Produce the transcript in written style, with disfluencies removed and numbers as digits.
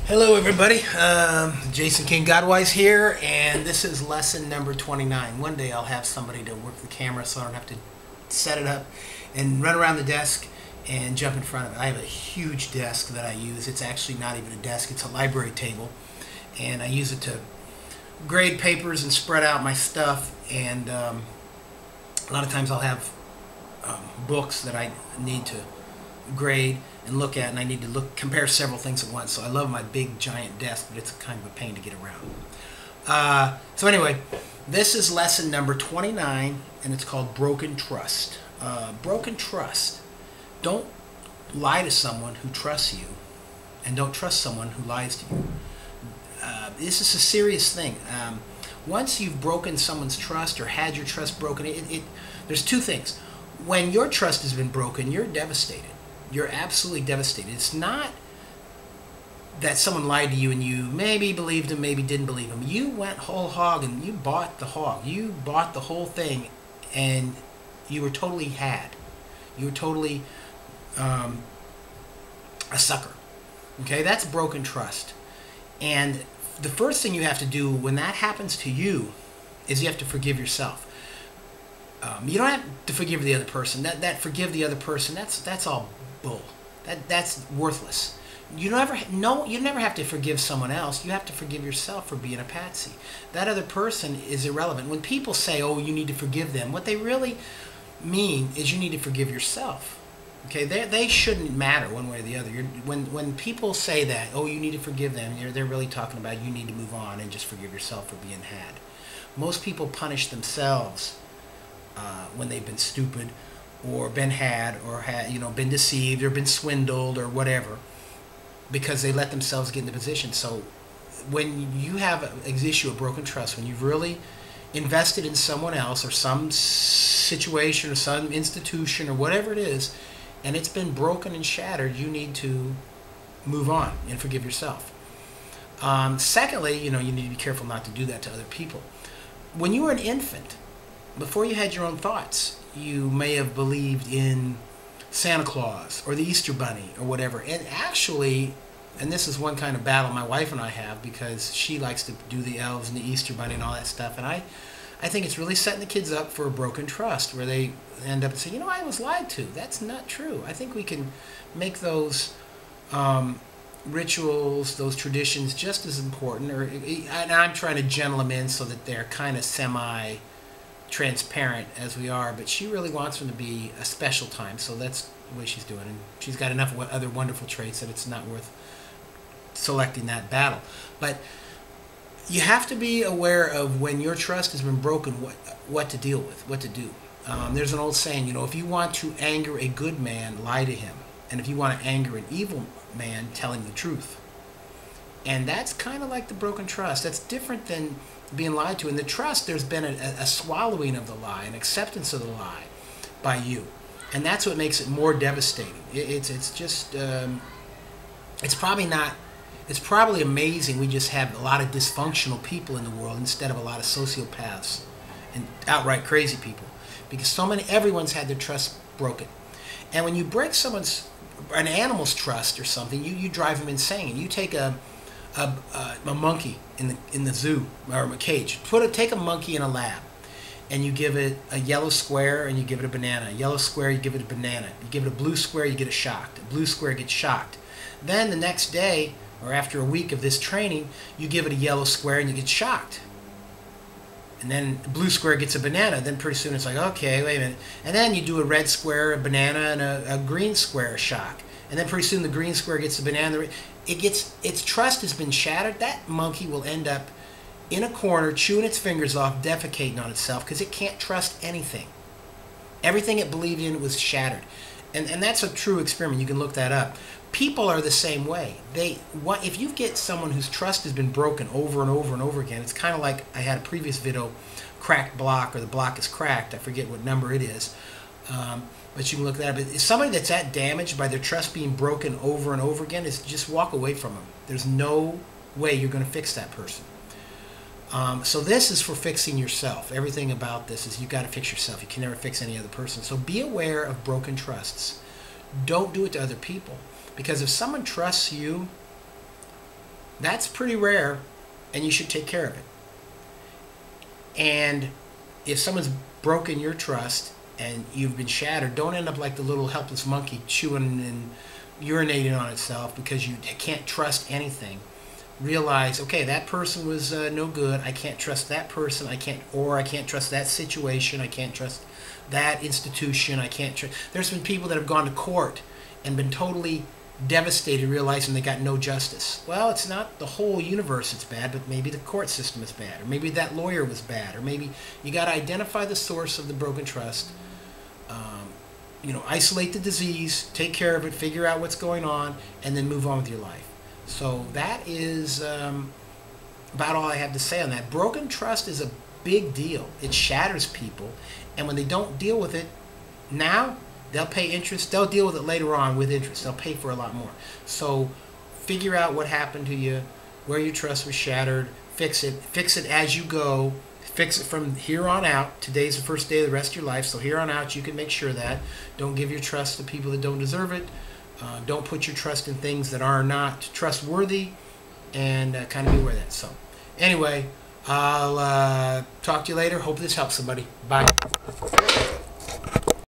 Hello everybody, Jason Kinggodwise here, and this is lesson number 29. One day I'll have somebody to work the camera so I don't have to set it up and run around the desk and jump in front of it. I have a huge desk that I use. It's actually not even a desk, it's a library table, and I use it to grade papers and spread out my stuff, and a lot of times I'll have books that I need to grade and look at, and I need to compare several things at once. So I love my big giant desk, but it's kind of a pain to get around. So anyway, this is lesson number 29, and it's called Broken Trust. Broken trust. Don't lie to someone who trusts you, and don't trust someone who lies to you. This is a serious thing. Once you've broken someone's trust or had your trust broken, there's two things. When your trust has been broken, you're devastated. You're absolutely devastated. It's not that someone lied to you and you maybe believed him, maybe didn't believe him. You went whole hog and you bought the hog. You bought the whole thing, and you were totally had. You were totally a sucker. Okay, that's broken trust. And the first thing you have to do when that happens to you is you have to forgive yourself. You don't have to forgive the other person. That forgive the other person, that's all bull. That's worthless. You never have to forgive someone else. You have to forgive yourself for being a patsy. That other person is irrelevant. When people say, "Oh, you need to forgive them," what they really mean is you need to forgive yourself. Okay, they shouldn't matter one way or the other. When people say that, "Oh, you need to forgive them," they're really talking about you need to move on and just forgive yourself for being had. Most people punish themselves when they've been stupid, or been had, or been deceived, or been swindled, or whatever, because they let themselves get in the position. So when you have an issue of broken trust, when you've really invested in someone else or some situation or some institution or whatever it is, and it's been broken and shattered, you need to move on and forgive yourself. Secondly, you need to be careful not to do that to other people. When you were an infant, before you had your own thoughts, you may have believed in Santa Claus or the Easter Bunny or whatever. And actually, and this is one kind of battle my wife and I have, because she likes to do the elves and the Easter Bunny and all that stuff. And I think it's really setting the kids up for a broken trust, where they end up and say, I was lied to. That's not true. I think we can make those rituals, those traditions just as important. And I'm trying to gentle them in so that they're kind of semi-transparent as we are, but she really wants them to be a special time, so that's the way she's doing it. And she's got enough other wonderful traits that it's not worth selecting that battle. But you have to be aware of when your trust has been broken, what to deal with, what to do. There's an old saying, if you want to anger a good man, lie to him. And if you want to anger an evil man, tell him the truth. And that's kind of like the broken trust. That's different than being lied to. In the trust, there's been a swallowing of the lie, an acceptance of the lie by you. And that's what makes it more devastating. It's probably amazing we just have a lot of dysfunctional people in the world instead of a lot of sociopaths and outright crazy people. Because everyone's had their trust broken. And when you break an animal's trust or something, you drive them insane. You take a monkey in the zoo or a cage. Take a monkey in a lab, and you give it a yellow square and you give it a banana. A yellow square, you give it a banana. You give it a blue square, you get it shocked. A blue square gets shocked. Then the next day, or after a week of this training, you give it a yellow square and you get shocked. And then the blue square gets a banana. Then pretty soon it's like, okay, wait a minute. And then you do a red square, a banana, and a green square, a shock. And then pretty soon the green square gets a banana. Its trust has been shattered. That monkey will end up in a corner, chewing its fingers off, defecating on itself, because it can't trust anything. Everything it believed in was shattered. And that's a true experiment. You can look that up. People are the same way. If you get someone whose trust has been broken over and over and over again, it's kind of like I had a previous video, cracked block, or the block is cracked. I forget what number it is. But you can look that up. If somebody that's that damaged by their trust being broken over and over again, is just walk away from them. There's no way you're going to fix that person. So this is for fixing yourself. Everything about this is you've got to fix yourself. You can never fix any other person. So be aware of broken trusts. Don't do it to other people. Because if someone trusts you, That's pretty rare, and you should take care of it. And if someone's broken your trust and you've been shattered, don't end up like the little helpless monkey chewing and urinating on itself because you can't trust anything. Realize, okay, that person was no good. I can't trust that person. I can't trust that situation. I can't trust that institution. I can't trust. There's been people that have gone to court and been totally devastated, realizing they got no justice. Well, it's not the whole universe that's bad, but maybe the court system is bad, or maybe that lawyer was bad, or maybe you got to identify the source of the broken trust. Isolate the disease, take care of it, figure out what's going on, and then move on with your life. So that is about all I have to say on that. Broken trust is a big deal. It shatters people, and when they don't deal with it now, they'll pay interest. They'll deal with it later on with interest. They'll pay for a lot more. So figure out what happened to you, where your trust was shattered, fix it. Fix it as you go. Fix it from here on out. Today's the first day of the rest of your life, so here on out you can make sure that. Don't give your trust to people that don't deserve it. Don't put your trust in things that are not trustworthy, and kind of be aware of that. So anyway, I'll talk to you later. Hope this helps somebody. Bye.